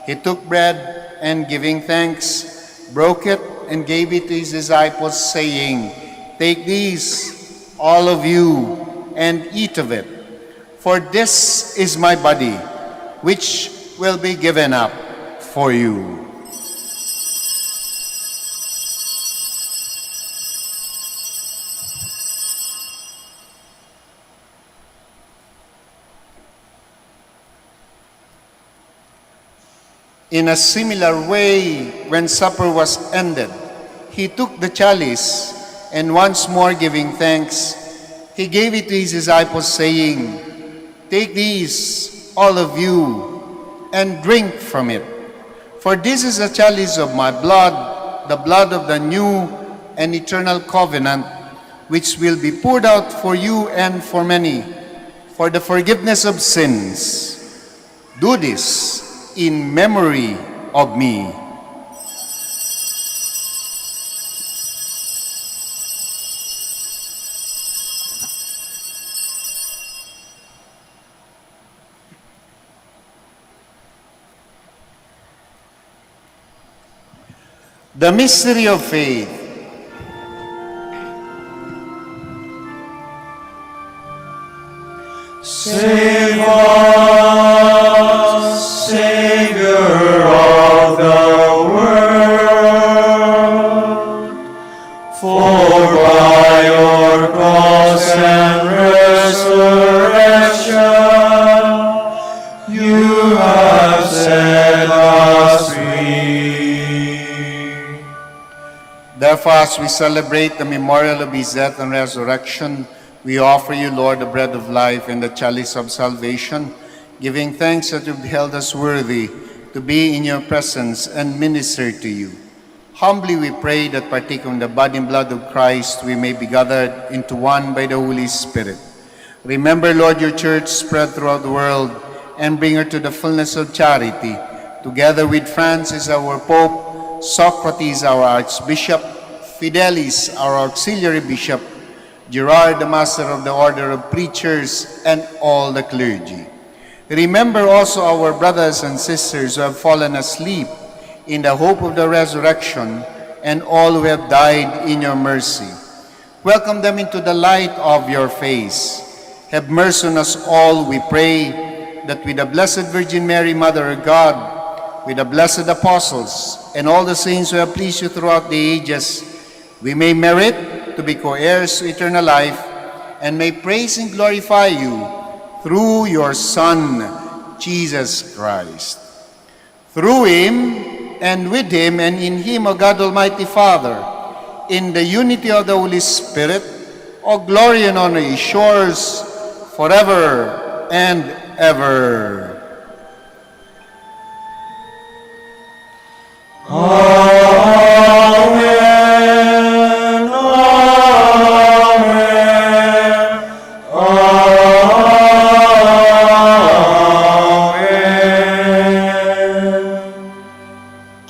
he took bread and, giving thanks, broke it and gave it to his disciples, saying, "Take these, all of you, and eat of it. For this is my body, which will be given up for you." In a similar way, when supper was ended, he took the chalice, and once more giving thanks, he gave it to his disciples, saying, "Take these, all of you, and drink from it. For this is the chalice of my blood, the blood of the new and eternal covenant, which will be poured out for you and for many, for the forgiveness of sins. Do this in memory of me." The mystery of faith. Save us, Savior of the world, for by your cross and resurrection you have set us free. Therefore, as we celebrate the memorial of his death and resurrection, we offer you, Lord, the bread of life and the chalice of salvation, giving thanks that you've held us worthy to be in your presence and minister to you. Humbly we pray that, partaking the body and blood of Christ, we may be gathered into one by the Holy Spirit. Remember, Lord, your church spread throughout the world, and bring her to the fullness of charity, together with Francis, our Pope, Socrates, our Archbishop, Fidelis, our Auxiliary Bishop, Gerard, the Master of the Order of Preachers, and all the clergy. Remember also our brothers and sisters who have fallen asleep in the hope of the resurrection, and all who have died in your mercy. Welcome them into the light of your face. Have mercy on us all, we pray, that with the Blessed Virgin Mary, Mother of God, with the blessed apostles, and all the saints who have pleased you throughout the ages, we may merit to be co-heirs to eternal life, and may praise and glorify you through your Son, Jesus Christ. Through him, and with him, and in him, O God Almighty Father, in the unity of the Holy Spirit, all glory and honor is yours forever and ever. Amen. Amen. Amen.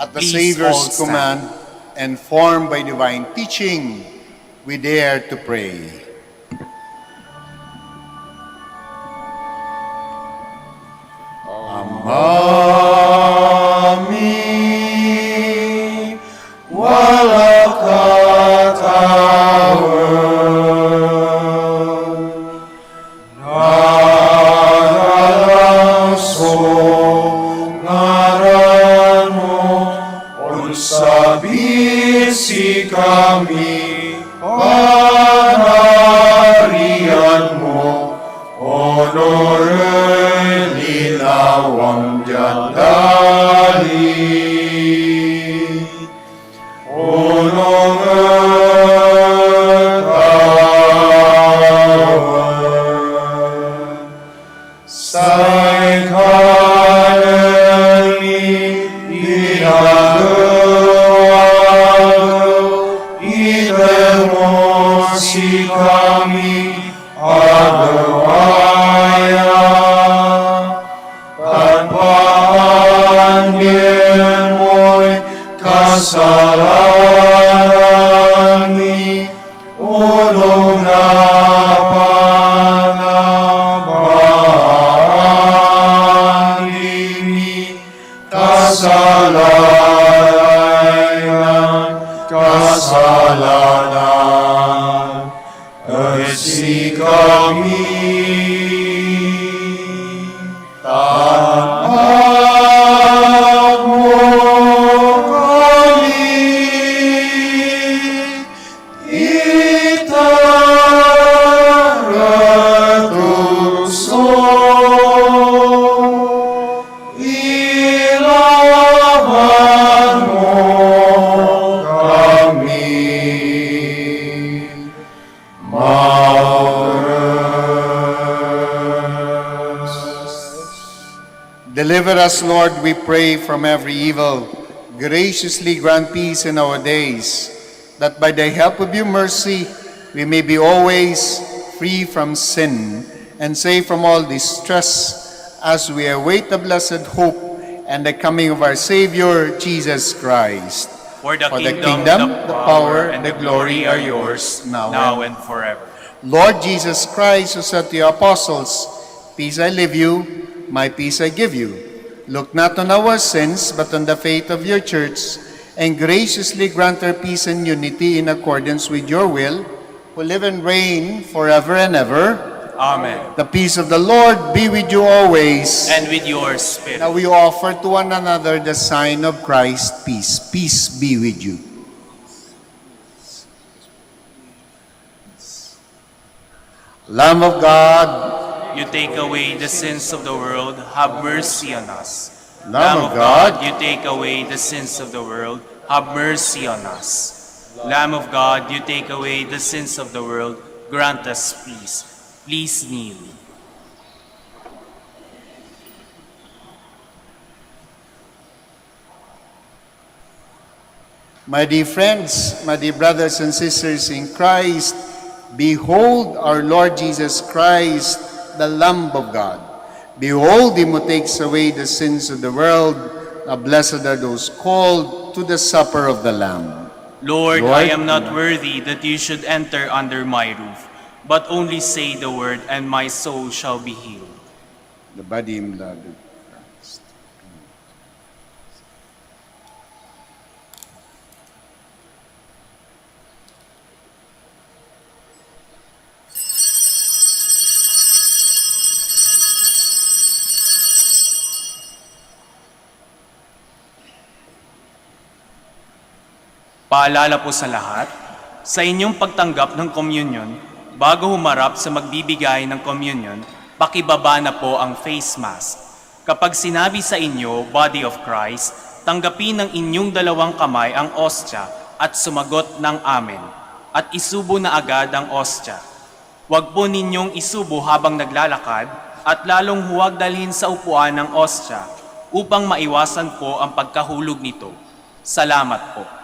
At the Please Savior's all stand. command, and formed by divine teaching, we dare to pray. Amami walakatawa Nagalaso ngarano unsabisi kami panarian mo honore lilawang jandali Sai kanani kasalanan, kasi kami tanggap mo kami, itaratuso, ilaban mo kami. Deliver us, Lord, we pray, from every evil. Graciously grant peace in our days, that by the help of your mercy we may be always free from sin and safe from all distress, as we await the blessed hope and the coming of our Savior, Jesus Christ. For the For the kingdom, the power, and the glory are yours, now and forever. Lord Jesus Christ, who said to your apostles, "Peace I leave you, my peace I give you. Look not on our sins, but on the faith of your church, and graciously grant her peace and unity in accordance with your will, who live and reign forever and ever." Amen. The peace of the Lord be with you always. And with your spirit. Now we offer to one another the sign of Christ's peace. Peace be with you. Lamb of God, You take away the sins of the world, have mercy on us. Lamb of God, you take away the sins of the world, have mercy on us. Lamb of God, you take away the sins of the world, grant us peace. Please kneel. my dear friends, my dear brothers and sisters in Christ, behold our Lord Jesus Christ, the Lamb of God. Behold him who takes away the sins of the world. Now blessed are those called to the supper of the Lamb. Lord, Lord, I am not worthy that you should enter under my roof, but only say the word, and my soul shall be healed. The body and blood of Christ. Paalala po sa lahat, sa inyong pagtanggap ng communion, bago humarap sa magbibigay ng communion, pakibaba na po ang face mask. Kapag sinabi sa inyo, Body of Christ, tanggapin ng inyong dalawang kamay ang ostya at sumagot ng Amen, at isubo na agad ang ostya. Huwag po ninyong isubo habang naglalakad at lalong huwag dalhin sa upuan ng ostya upang maiwasan po ang pagkahulog nito. Salamat po.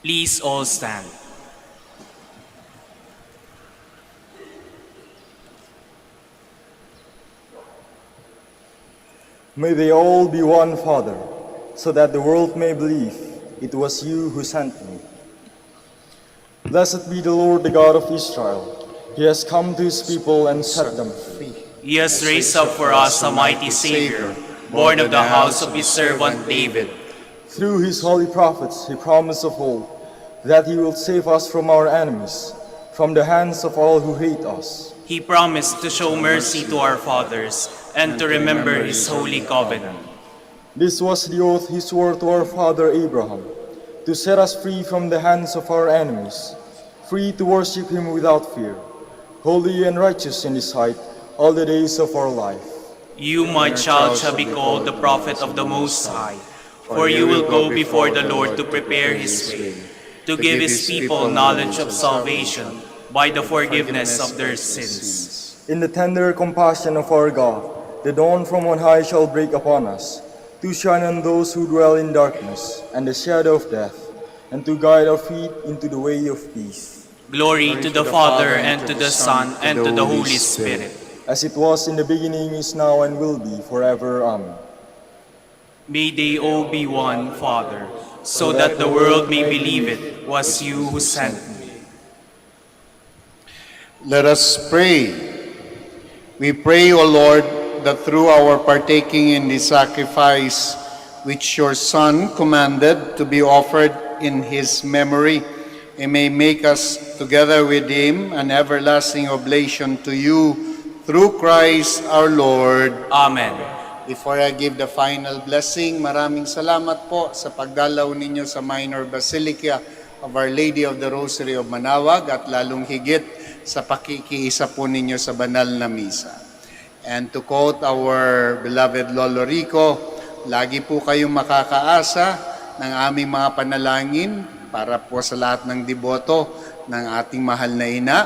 Please all stand. May they all be one, Father, so that the world may believe it was you who sent me. Blessed be the Lord, the God of Israel. He has come to his people and set them free. He has raised up for us a mighty Savior, born of the house of his servant David. Through his holy prophets, he promised of old that he will save us from our enemies, from the hands of all who hate us. He promised to show mercy to our fathers and to remember his holy covenant. This was the oath he swore to our father Abraham, to set us free from the hands of our enemies, free to worship him without fear, holy and righteous in his sight all the days of our life. You, my child, shall be called the prophet of the Most High, for you will go before the Lord to prepare his way, to give his people knowledge of salvation by the forgiveness of their sins. In the tender compassion of our God, the dawn from on high shall break upon us, to shine on those who dwell in darkness and the shadow of death, and to guide our feet into the way of peace. Glory to the Father, and to the Son, and to the Holy Spirit. As it was in the beginning, is now, and will be forever. Amen. May they all be one, Father, so that the world may believe it was you who sent me. Let us pray. We pray, O Lord, that through our partaking in the sacrifice which your Son commanded to be offered in his memory, he may make us together with him an everlasting oblation to you through Christ our Lord. Amen. Before I give the final blessing, maraming salamat po sa pagdalaw ninyo sa Minor Basilica of Our Lady of the Rosary of Manaoag at lalong higit sa pakikiisa po ninyo sa banal na misa. And to quote our beloved Lolo Rico, lagi po kayong makakaasa ng aming mga panalangin para po sa lahat ng deboto ng ating mahal na ina.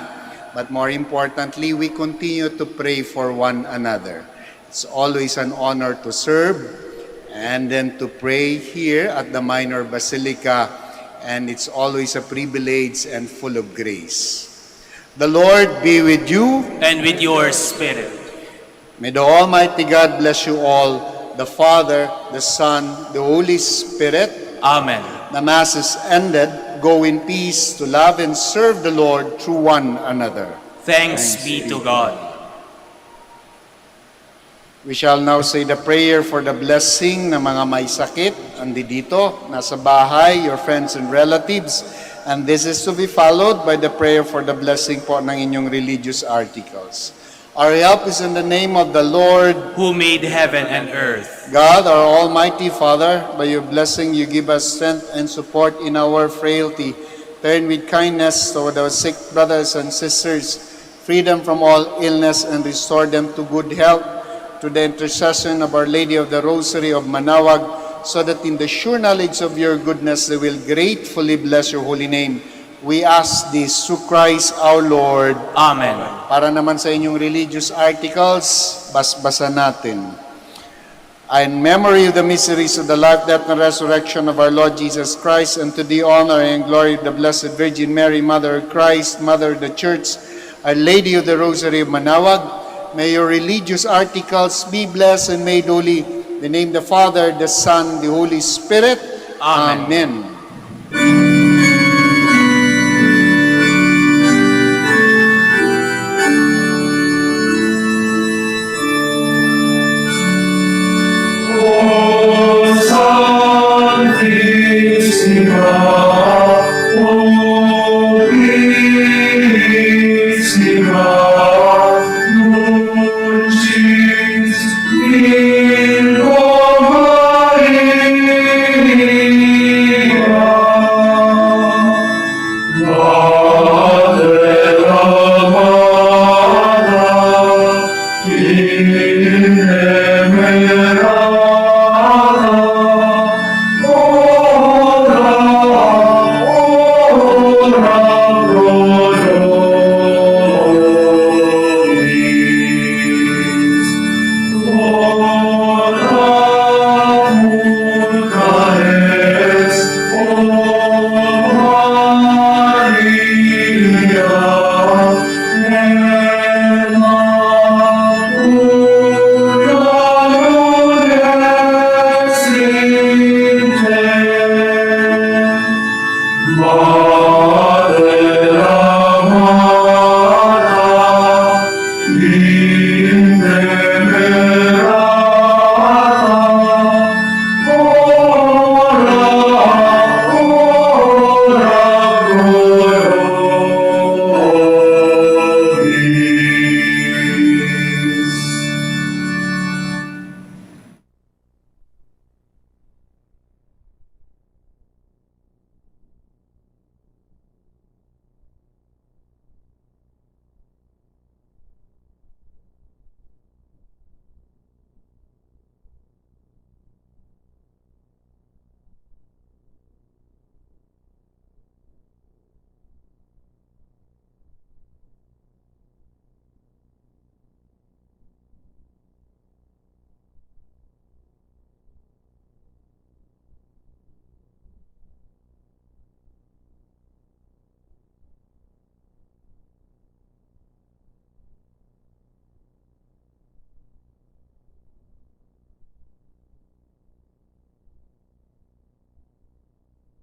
But more importantly, we continue to pray for one another. It's always an honor to serve and then to pray here at the Minor Basilica, and it's always a privilege and full of grace. The Lord be with you. And with your spirit. May the Almighty God bless you all, the Father, the Son, the Holy Spirit. Amen. The Mass is ended. Go in peace to love and serve the Lord through one another. Thanks be to God. We shall now say the prayer for the blessing ng mga may sakit. Andi dito, nasa bahay, your friends and relatives. And this is to be followed by the prayer for the blessing po ng inyong religious articles. Our help is in the name of the Lord, Who made heaven and earth. God, our Almighty Father. By your blessing, you give us strength and support in our frailty. Turn with kindness toward our sick brothers and sisters, freedom from all illness, and restore them to good health. To the intercession of Our Lady of the Rosary of Manaoag, so that in the sure knowledge of your goodness they will gratefully bless your holy name. We ask this through Christ our Lord. Amen. Para naman sa inyong religious articles, basbasa natin. In memory of the mysteries of the life, death, and resurrection of our Lord Jesus Christ, and to the honor and glory of the Blessed Virgin Mary, Mother of Christ, Mother of the Church, Our Lady of the Rosary of Manaoag, may your religious articles be blessed and made holy. In the name of the Father, the Son, the Holy Spirit. Amen. Amen.